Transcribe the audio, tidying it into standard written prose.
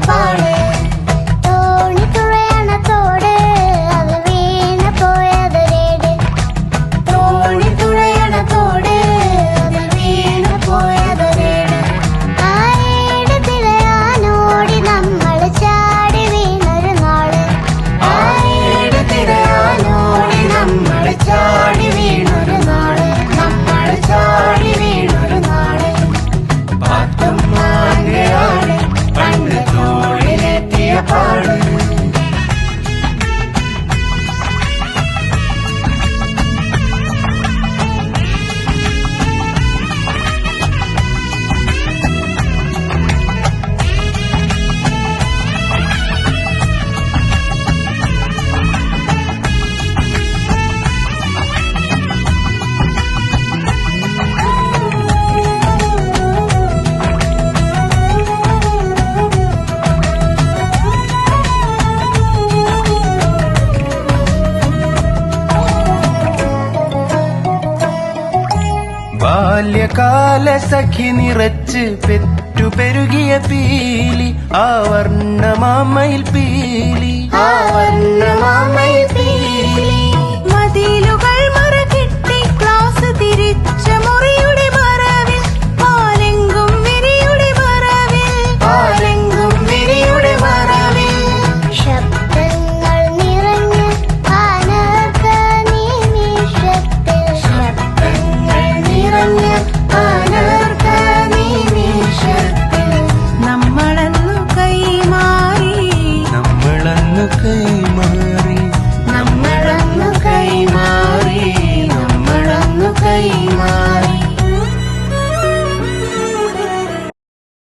പാട് തോണി തുഴയണ തോട് അത് വീണ് പോയതൊരേട് തോണി തുഴയണ തോട് അത് വീണ് പോയതൊരേട് ആ ഏട് തിരയാനോടി നമ്മൾ ചാടി വീണൊരു നാള് ആ ഏട് തിരയാനോടി നമ്മൾ ചാടി വീണൊരു നാള് നമ്മൾ ചാടി വീണൊരു നാള് പാത്തും മാങ്ങയാണ് പണ്ട് തോളിലെത്തിയ പാട് ബാല്യകാല സഖി നിറച്ച് പെറ്റുപെരുകിയ പീലി ആ വർണ്ണമാമയിൽ പീലി ആ വർണ്ണമാമയിൽ പീലി മതിലുകൾ മറകെട്ടി ക്ലാസ് തിരിച്ച മുറിയുടെ മറവിൽ പാലെങ്കും വിരിയുടെ മറവിൽ പാലെങ്കും വിരിയുടെ മറവിൽ ശബ്ദങ്ങൾ നിറഞ്ഞ് അനർഘ നിമിഷത്തിൽ ശബ്ദങ്ങൾ നിറഞ്ഞ് അനർഘ നിമിഷത്തിൽ നമ്മളന്നു കൈമാറി നമ്മളന്നു കൈമാറി